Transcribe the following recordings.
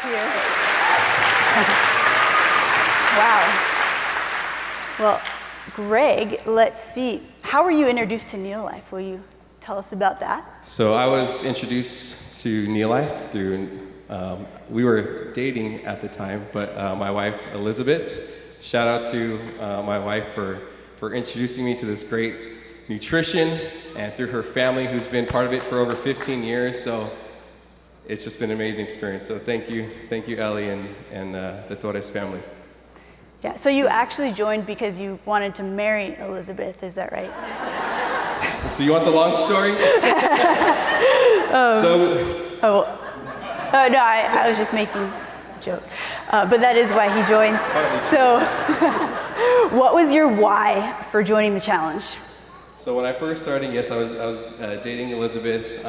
you. Wow. Well, Greg, let's see. How were you introduced to Neolife? Will you tell us about that? So I was introduced to Neolife through, we were dating at the time, but my wife, Elizabeth, shout out to my wife for introducing me to this great nutrition, and through her family who's been part of it for over 15 years. So it's just been an amazing experience. So thank you, Ellie and the Torres family. Yeah, so you actually joined because you wanted to marry Elizabeth, is that right? So you want the long story? No, I was just making a joke. But that is why he joined. So what was your why for joining the challenge? So when I first started, yes, I was dating Elizabeth.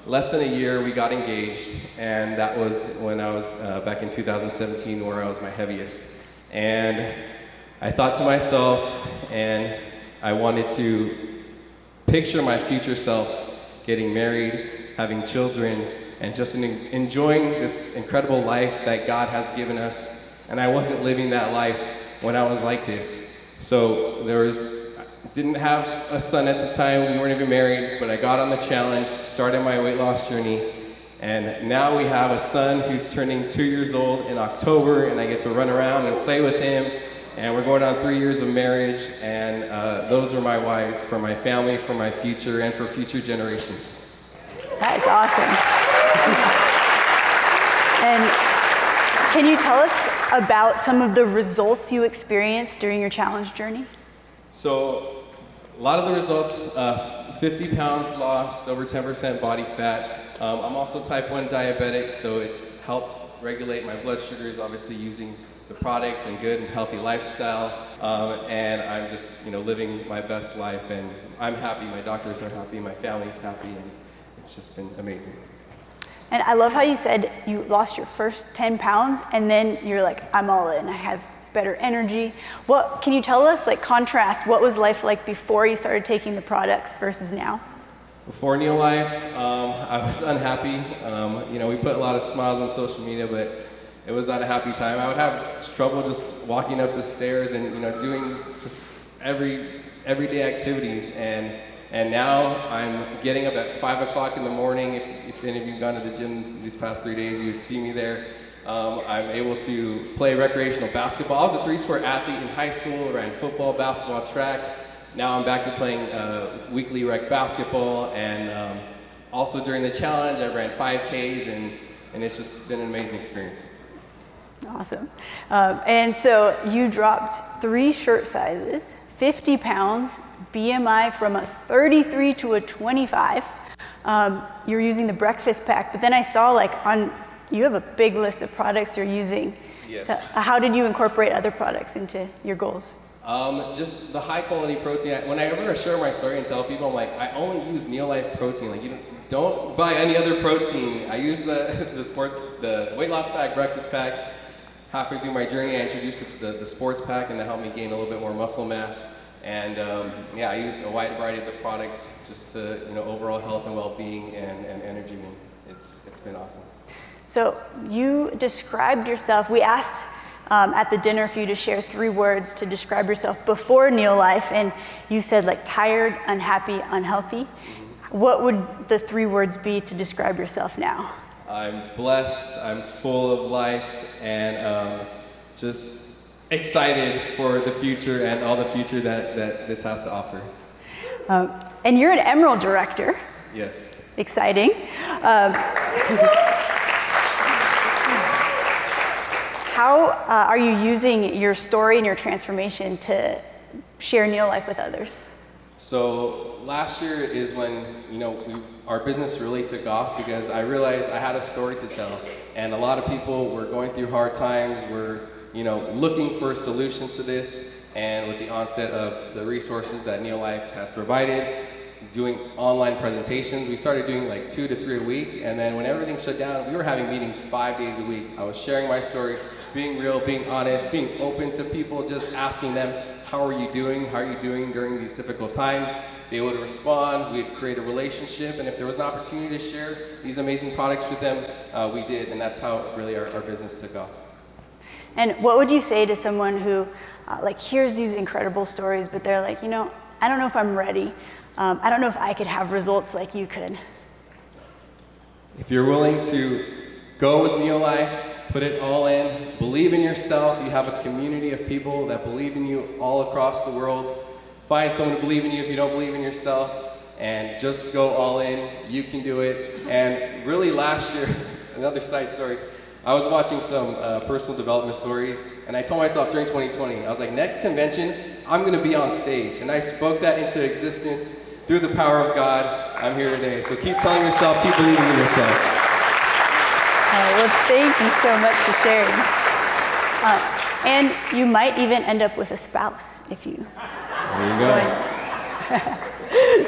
Less than a year, we got engaged, and that was when I was back in 2017, where I was my heaviest. And I thought to myself, and I wanted to picture my future self getting married, having children, and just enjoying this incredible life that God has given us. And I wasn't living that life when I was like this. So didn't have a son at the time, we weren't even married, but I got on the challenge, started my weight loss journey, and now we have a son who's turning 2 years old in October, and I get to run around and play with him, and we're going on 3 years of marriage, and those are my whys for my family, for my future, and for future generations. That is awesome. And can you tell us about some of the results you experienced during your challenge journey? So, a lot of the results, 50 pounds lost, over 10% body fat. I'm also type 1 diabetic, so it's helped regulate my blood sugars, obviously using the products and good and healthy lifestyle. And I'm just, living my best life, and I'm happy, my doctors are happy, my family's happy, and it's just been amazing. And I love how you said you lost your first 10 pounds, and then you're like, I'm all in, I have better energy. What can you tell us, contrast, what was life like before you started taking the products versus now? Before Neolife, I was unhappy. We put a lot of smiles on social media, but it was not a happy time. I would have trouble just walking up the stairs and doing just everyday activities. And now I'm getting up at 5 o'clock in the morning. If any of you have gone to the gym these past 3 days, you would see me there. I'm able to play recreational basketball. I was a 3-sport athlete in high school, ran football, basketball, track. Now I'm back to playing weekly rec basketball, and also during the challenge I ran 5Ks, and it's just been an amazing experience. Awesome. And so you dropped 3 shirt sizes, 50 pounds, BMI from a 33 to a 25. You're using the breakfast pack, but then I saw you have a big list of products you're using. Yes. So how did you incorporate other products into your goals? Just the high quality protein. Whenever I share my story and tell people, I'm like, I only use Neolife protein. You don't buy any other protein. I use the weight loss pack, breakfast pack. Halfway through my journey, I introduced the sports pack, and that helped me gain a little bit more muscle mass. And I use a wide variety of the products just to overall health and well-being and energy. And it's been awesome. So you described yourself. We asked at the dinner for you to share 3 words to describe yourself before Neolife, and you said tired, unhappy, unhealthy. Mm-hmm. What would the 3 words be to describe yourself now? I'm blessed, I'm full of life, and just excited for the future and all the future that this has to offer. And you're an Emerald director. Yes. Exciting. How are you using your story and your transformation to share Neolife with others? So last year is when our business really took off, because I realized I had a story to tell, and a lot of people were going through hard times, were looking for solutions to this, and with the onset of the resources that Neolife has provided, doing online presentations, we started doing 2 to 3 a week, and then when everything shut down, we were having meetings 5 days a week. I was sharing my story, being real, being honest, being open to people, just asking them, how are you doing during these difficult times? be able to respond, we'd create a relationship, and if there was an opportunity to share these amazing products with them, we did, and that's how really our business took off. And what would you say to someone who like hears these incredible stories, but they're like, I don't know if I'm ready. I don't know if I could have results like you could. If you're willing to go with Neolife, put it all in, believe in yourself, you have a community of people that believe in you all across the world. Find someone to believe in you if you don't believe in yourself, and just go all in. You can do it. And really last year, another side story, I was watching some personal development stories, and I told myself during 2020, I was like, next convention, I'm going to be on stage. And I spoke that into existence through the power of God. I'm here today. So keep telling yourself, keep believing in yourself. Well, thank you so much for sharing. And you might even end up with a spouse if you There you go.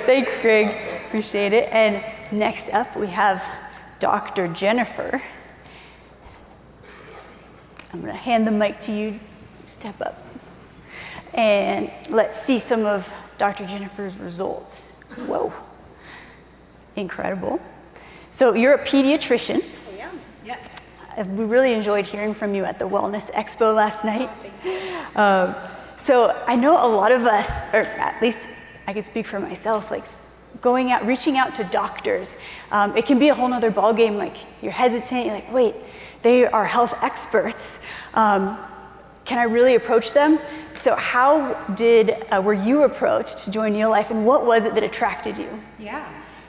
Thanks, Greg. Appreciate it. And next up, we have Dr. Jennifer. I'm going to hand the mic to you. Step up. And let's see some of Dr. Jennifer's results. Whoa. Incredible. So you're a pediatrician. I am, yes. We really enjoyed hearing from you at the Wellness Expo last night. So I know a lot of us, or at least I can speak for myself, like going out, reaching out to doctors, it can be a whole nother ballgame. Like you're hesitant, you're like, wait, they are health experts. Can I really approach them? So how were you approached to join Neolife, and what was it that attracted you? Yeah.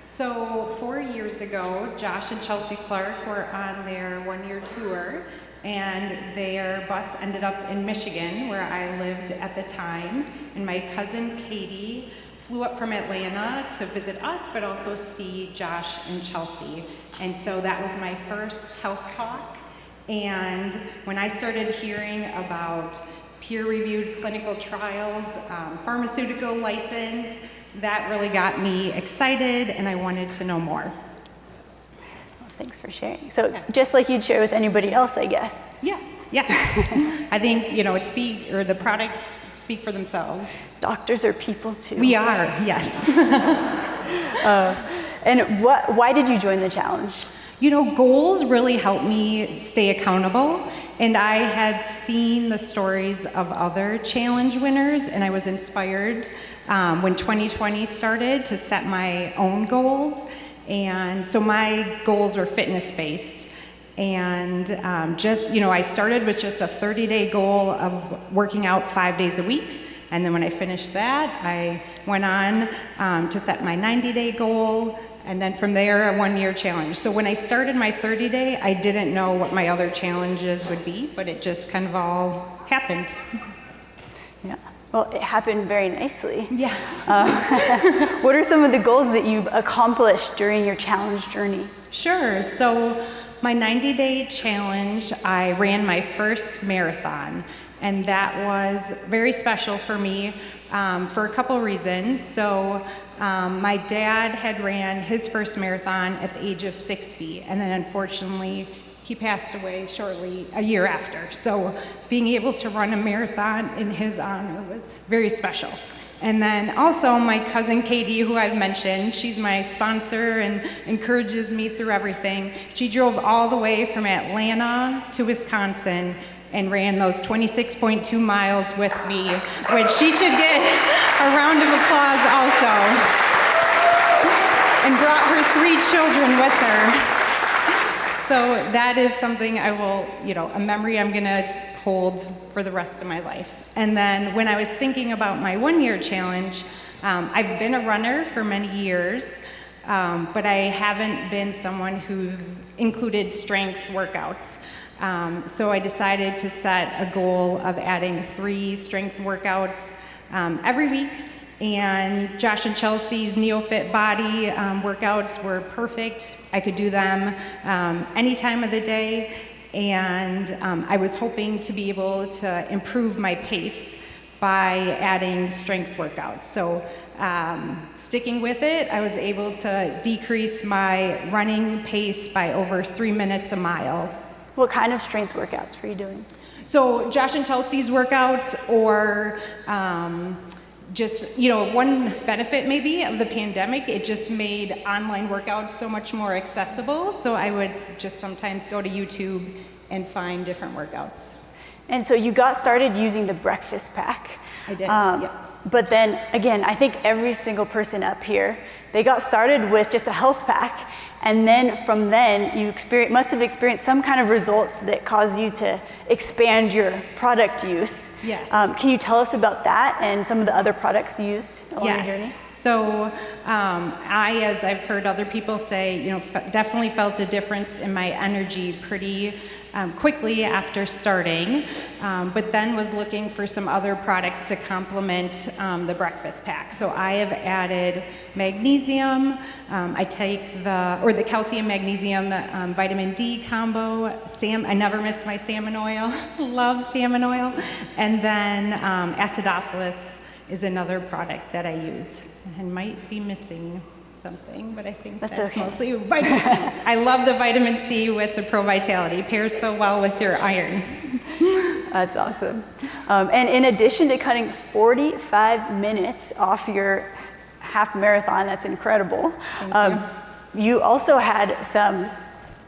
So 4 years ago, Josh and Chelsea Clark were on their one-year tour, and their bus ended up in Michigan, where I lived at the time. And my cousin Katie flew up from Atlanta to visit us, but also see Josh and Chelsea. And so that was my first health talk. And when I started hearing about peer-reviewed clinical trials, pharmaceutical license, that really got me excited, and I wanted to know more. Well, thanks for sharing. So just like you'd share with anybody else, I guess. Yes. I think, the products speak for themselves. Doctors are people too. We are, yes. And why did you join the challenge? Goals really help me stay accountable, and I had seen the stories of other challenge winners, and I was inspired when 2020 started to set my own goals. And so my goals were fitness-based. And I started with just a 30-day goal of working out 5 days a week. And then when I finished that, I went on to set my 90-day goal. And then from there, a one-year challenge. So when I started my 30-day, I didn't know what my other challenges would be, but it just kind of all happened. Yeah. Well, it happened very nicely. Yeah. What are some of the goals that you've accomplished during your challenge journey? Sure. So my 90-day challenge, I ran my first marathon. And that was very special for me for a couple reasons. So my dad had ran his first marathon at the age of 60, and then unfortunately he passed away shortly a year after. So being able to run a marathon in his honor was very special. And then also my cousin Katie, who I've mentioned, she's my sponsor and encourages me through everything. She drove all the way from Atlanta to Wisconsin and ran those 26.2 miles with me, which she should get a round of applause also. And brought her 3 children with her. So that is something I will, a memory I'm gonna hold for the rest of my life. And then when I was thinking about my one-year challenge, I've been a runner for many years, but I haven't been someone who's included strength workouts. So I decided to set a goal of adding 3 strength workouts every week. And Josh and Chelsea's NeoFit Body workouts were perfect. I could do them any time of the day. And I was hoping to be able to improve my pace by adding strength workouts. So sticking with it, I was able to decrease my running pace by over 3 minutes a mile. What kind of strength workouts were you doing? So Josh and Chelsea's workouts, or just, one benefit maybe of the pandemic, it just made online workouts so much more accessible. So I would just sometimes go to YouTube and find different workouts. And so you got started using the breakfast pack. I did, yeah. But then again, I think every single person up here, they got started with just a health pack. And then from then, you must have experienced some kind of results that caused you to expand your product use. Yes. Can you tell us about that and some of the other products you used along your journey? So as I've heard other people say, definitely felt a difference in my energy pretty quickly after starting, but then was looking for some other products to complement the breakfast pack. So I have added magnesium. I take the calcium magnesium vitamin D combo. I never miss my salmon oil. Love salmon oil. And then acidophilus is another product that I use. And might be missing something, but I think that's okay. Mostly vitamin C. I love the vitamin C with the Pro Vitality. Pairs so well with your iron. That's awesome. And in addition to cutting 45 minutes off your half marathon, that's incredible. You also had some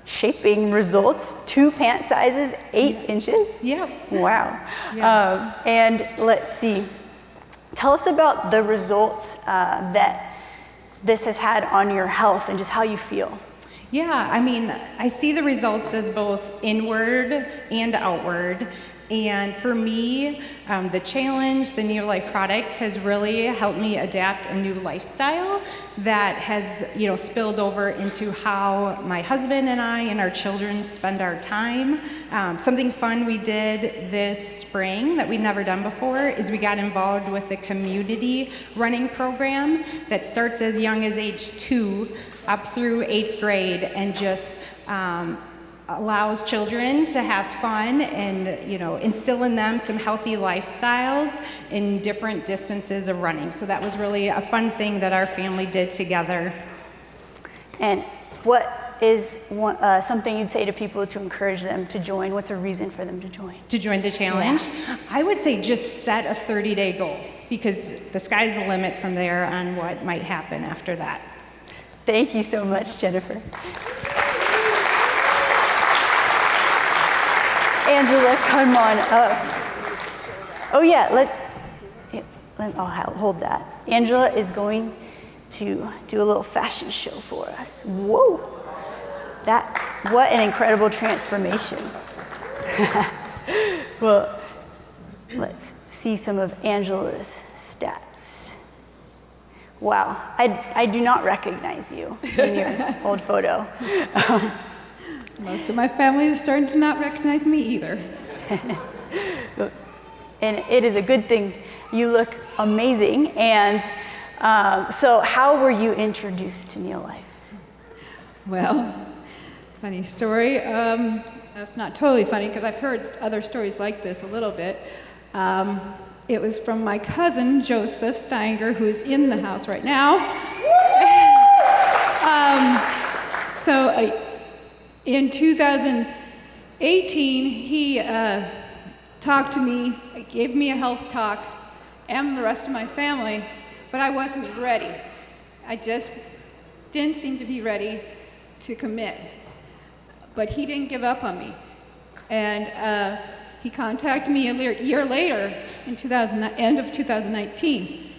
shaping results, 2 pant sizes, 8 inches. Yeah. Wow. Yeah. And let's see. Tell us about the results that this has had on your health and just how you feel. Yeah, I see the results as both inward and outward. And for me, the challenge, the Neolife products, has really helped me adapt a new lifestyle that has, spilled over into how my husband and I and our children spend our time. Something fun we did this spring that we'd never done before is we got involved with a community running program that starts as young as age 2 up through 8th grade and just allows children to have fun and instill in them some healthy lifestyles in different distances of running. So that was really a fun thing that our family did together. And what is something you'd say to people to encourage them to join? What's a reason for them to join? To join the challenge? Yeah. I would say just set a 30-day goal, because the sky's the limit from there on what might happen after that. Thank you so much, Jennifer. Angela, come on up. Oh yeah, I'll hold that. Angela is going to do a little fashion show for us. Whoa, what an incredible transformation. Well, let's see some of Angela's stats. Wow, I do not recognize you in your old photo. Most of my family is starting to not recognize me either. And it is a good thing. You look amazing. And so how were you introduced to Neolife? Well, funny story. That's not totally funny because I've heard other stories like this a little bit. It was from my cousin, Joseph Steinger, who's in the house right now. In 2018, he talked to me, gave me a health talk, and the rest of my family, but I wasn't ready. I just didn't seem to be ready to commit. But he didn't give up on me. And he contacted me a year later, in end of 2019,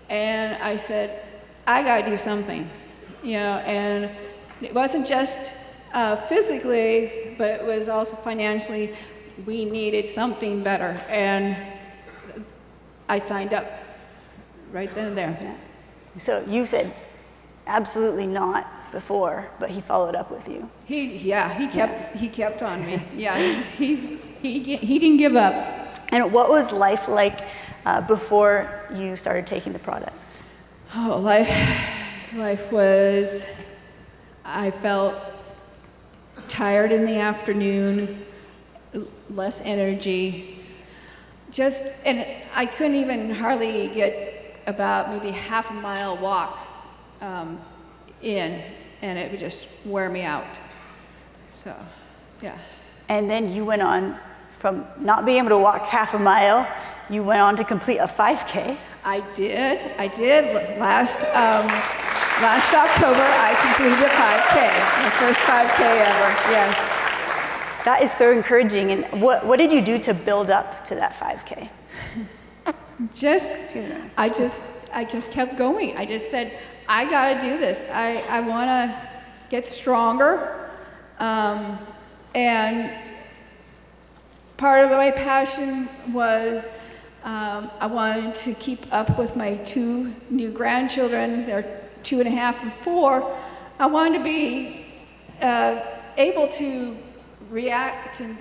and I said, I gotta do something, and it wasn't just physically, but it was also financially. We needed something better, and I signed up right then and there. Yeah. So you said absolutely not before, but he followed up with you. He kept on me. Yeah, he didn't give up. And what was life like before you started taking the products? Oh, life was, I felt tired in the afternoon, less energy, and I couldn't even hardly get about maybe half a mile walk in, and it would just wear me out. So, yeah. And then you went on from not being able to walk half a mile, you went on to complete a 5K. I did. Last October, I completed a 5K, my first 5K ever, yes. That is so encouraging. And what did you do to build up to that 5K? I just kept going. I just said, I gotta do this. I wanna get stronger. And part of my passion was I wanted to keep up with my 2 new grandchildren. They're 2.5 and 4. I wanted to be able to react and,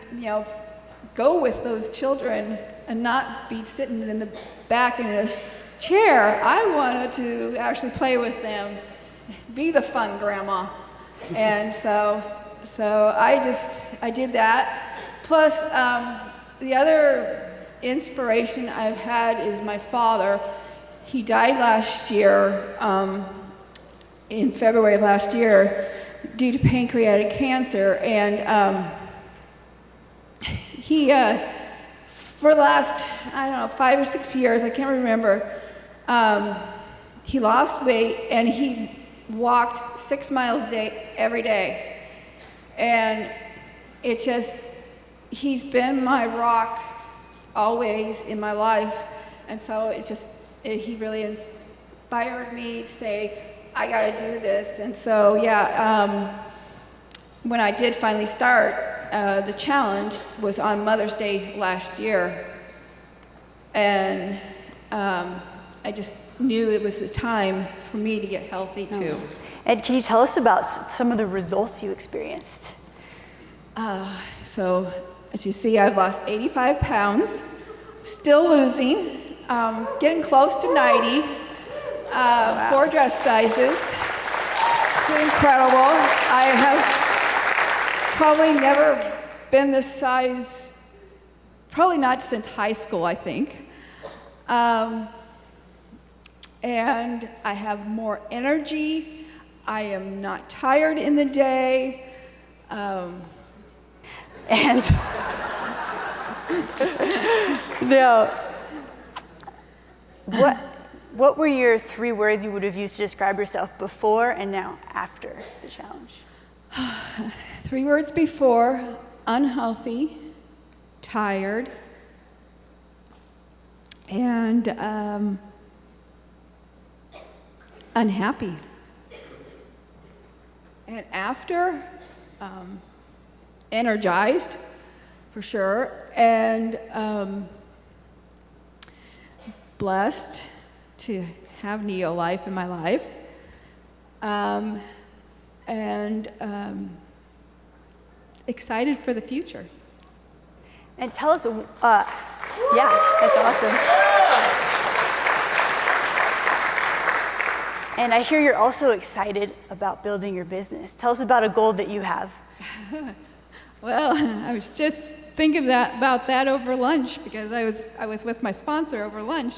go with those children and not be sitting in the back in a chair. I wanted to actually play with them, be the fun grandma. And so I did that. Plus, the other inspiration I've had is my father. He died last year, in February of last year, due to pancreatic cancer. And he, for the last, 5 or 6 years, I can't remember, he lost weight and he walked 6 miles a day, every day. And he's been my rock always in my life. And so he really inspired me to say, I gotta do this. And so, when I did finally start, the challenge was on Mother's Day last year. And I just knew it was the time for me to get healthy too. Ed, can you tell us about some of the results you experienced? So, as you see, I've lost 85 pounds, still losing, getting close to 90, 4 dress sizes. It's incredible. I have probably never been this size, probably not since high school, I think. And I have more energy. I am not tired in the day. And now, what were your 3 words you would have used to describe yourself before and now after the challenge? 3 words before: unhealthy, tired, and unhappy. And after, energized, for sure, and blessed to have Neolife in my life, and excited for the future. And tell us, that's awesome. And I hear you're also excited about building your business. Tell us about a goal that you have. Well, I was just thinking about that over lunch, because I was with my sponsor over lunch,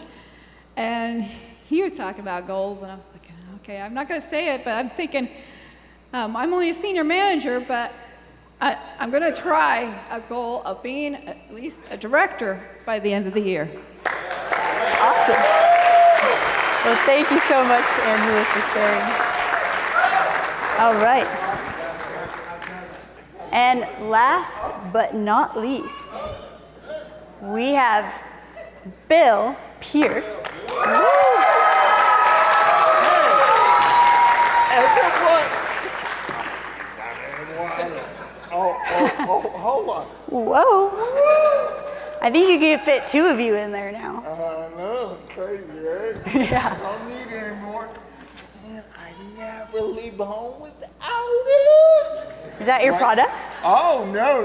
and he was talking about goals, and I was thinking, okay, I'm not going to say it, but I'm thinking, I'm only a senior manager, but I'm going to try a goal of being at least a director by the end of the year. Awesome. Well, thank you so much, Angela, for sharing. All right. And last but not least, we have Bill Pierce. Hold on. Whoa. I think you could fit 2 of you in there now. I know, crazy, right? Yeah. I don't need it anymore. Man, I never leave home without it. Is that your products? Oh, no.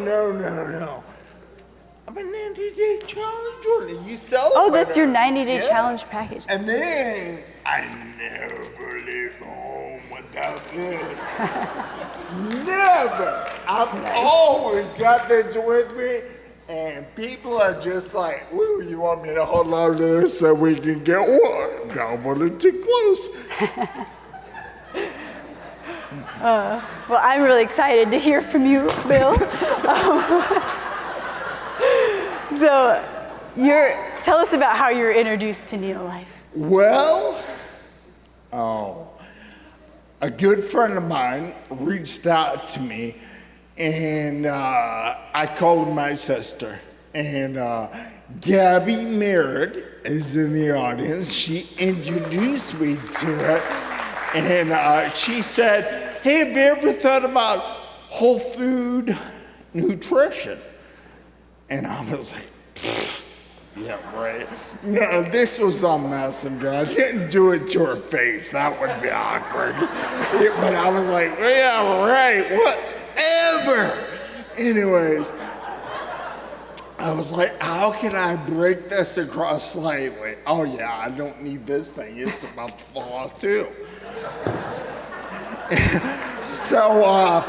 I'm a 90-day challenge order. You sell it. Oh, that's your 90-day Yeah. challenge package. And then I never leave home without this. Never. I've always got this with me. And people are just like, "Woo, you want me to hold on to this so we can get one?" Don't want it too close. Well, I'm really excited to hear from you, Bill. So, tell us about how you're introduced to Neolife. Well, a good friend of mine reached out to me, and I called my sister. And Gabby Merritt is in the audience. She introduced me to it, and she said, "Hey, have you ever thought about whole food nutrition?" And I was like, yeah, right. No, this was on Messenger. I didn't do it to her face. That would be awkward. But I was like, yeah, right, whatever. Anyways, I was like, how can I break this across slightly? Oh yeah, I don't need this thing. It's about to fall off too. So,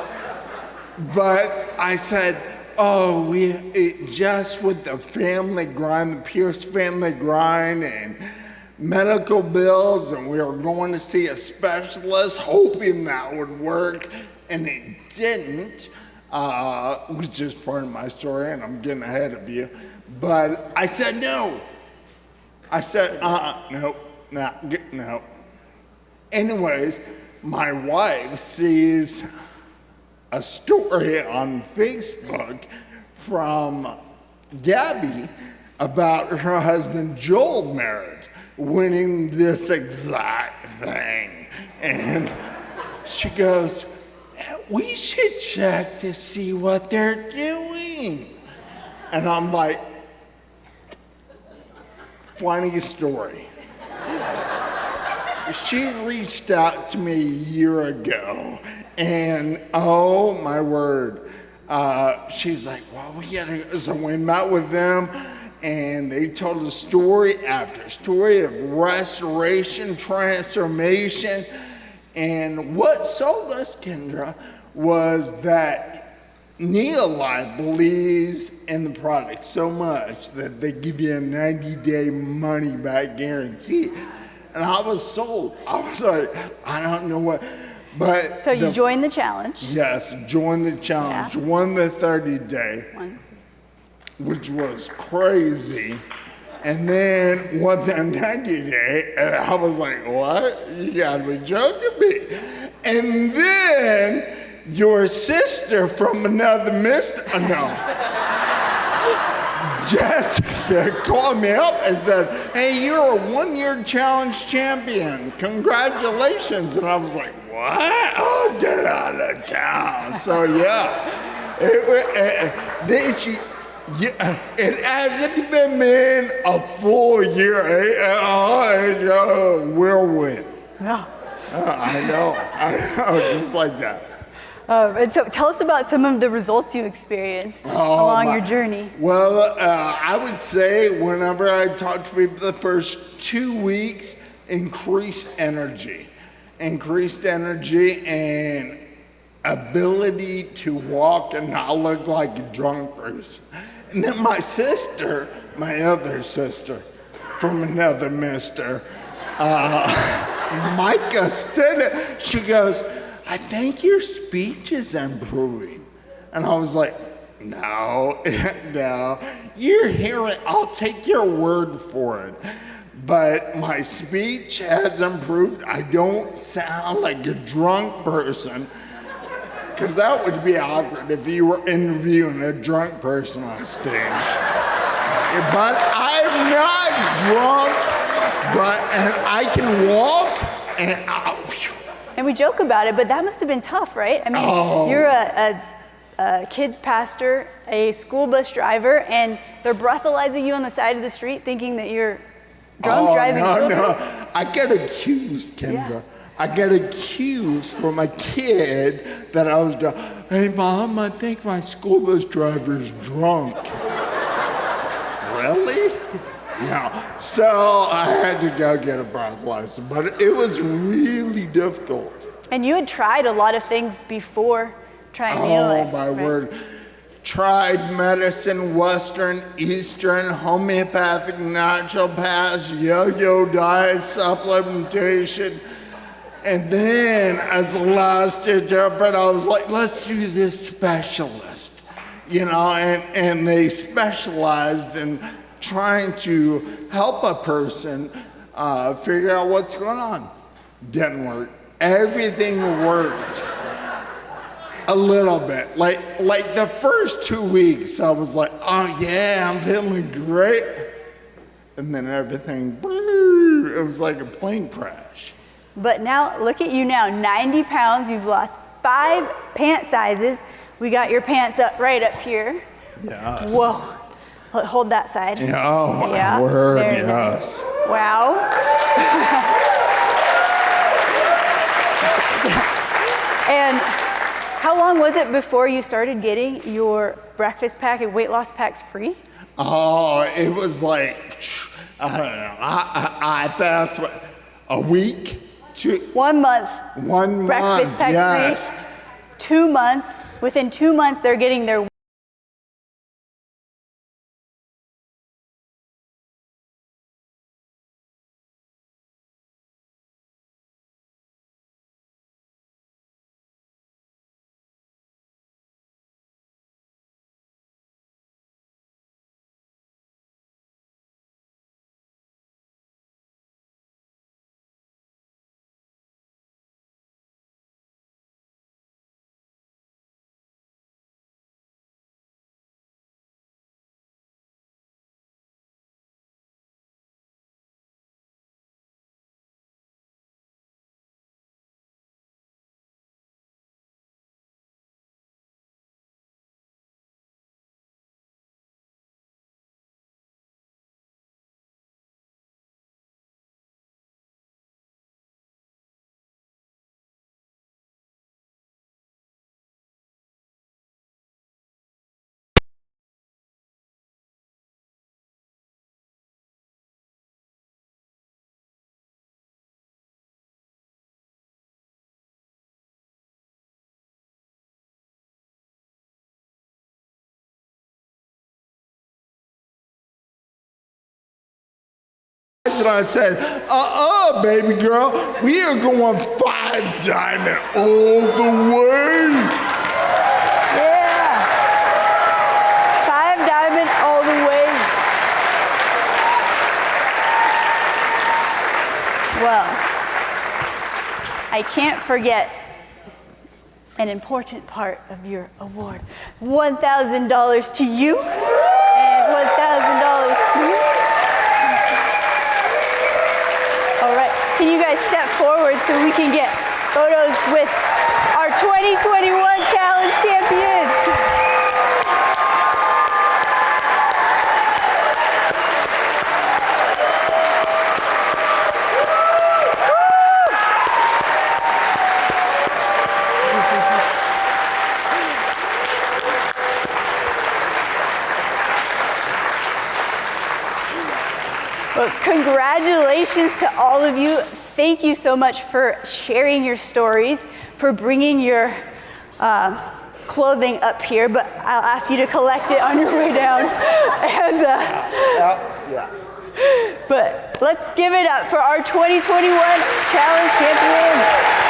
but I said, oh, just with the family grind, the Pierce family grind, and medical bills, and we were going to see a specialist, hoping that would work, and it didn't, which is part of my story, and I'm getting ahead of you. But I said no. I said, no. Anyways, my wife sees a story on Facebook from Gabby about her husband Joel Merritt winning this exact thing. And she goes, we should check to see what they're doing. And I'm like, funny story. She reached out to me a year ago, and oh my word, she's like, well, we gotta, so we met with them, and they told us story after story of restoration, transformation, and what sold us, Kendra, was that Neolife believes in the product so much that they give you a 90-day money-back guarantee. And I was sold. I was like, I don't know what, but. So you joined the challenge. Yes, joined the challenge, Yeah. won the 30-day, which was crazy. And then won the 90-day, and I was like, what? You gotta be joking me. And then your sister from another Jessica called me up and said, hey, you're a one-year challenge champion. Congratulations. And I was like, what? Oh, get out of town. So, yeah. It hasn't been a full year. We'll win. Yeah. I know, just like that. And so tell us about some of the results you experienced along your journey. Well, I would say whenever I talk to people the first 2 weeks, increased energy and ability to walk and not look like a drunk person. And then my sister, my other sister from another mister, Micah Stinnett, she goes, I think your speech is improving. And I was like, no, you're hearing, I'll take your word for it. But my speech has improved. I don't sound like a drunk person, because that would be awkward if you were interviewing a drunk person on stage. But I'm not drunk, and I can walk, And we joke about it, but that must have been tough, right? I mean, you're a kids pastor, a school bus driver, and they're breathalyzing you on the side of the street thinking that you're drunk driving children. No. I get accused, Kendra. Yeah. I get accused from a kid that I was drunk. Hey, Mom, I think my school bus driver's drunk. Really? No. So I had to go get a breathalyzer, but it was really difficult. And you had tried a lot of things before trying Neolife. Oh, my word. Tried medicine, Western, Eastern, homeopathic, naturopaths, yo-yo diet, supplementation. And then as the last ditch effort, I was like, let's do this specialist. And they specialized in trying to help a person figure out what's going on. Didn't work. Everything worked a little bit. Like the first 2 weeks, I was like, oh yeah, I'm feeling great. And then everything, it was like a plane crash. But now, look at you now, 90 pounds, you've lost 5 pant sizes. We got your pants up right up here. Yes. Whoa, hold that side. Yeah, oh my Yeah, word, very yes. nice. Wow. And how long was it before you started getting your breakfast pack and weight loss packs free? Oh, it was like, I don't know, I passed a week? 1 month. 1 Breakfast month, pack yes. free. 2 months. Within 2 months, they're getting their And I said, baby girl, we are going 5 diamond all the way. yeah, 5 diamond all the way. Well, I can't forget an important part of your award. $1,000 to you and $1,000 to you. All right, can you guys step forward so we can get photos with our 2021 Challenge champions? Well, congratulations to all of you. Thank you so much for sharing your stories, for bringing your clothing up here, but I'll ask you to collect it on your way down. And, but let's give it up for our 2021 Challenge champions.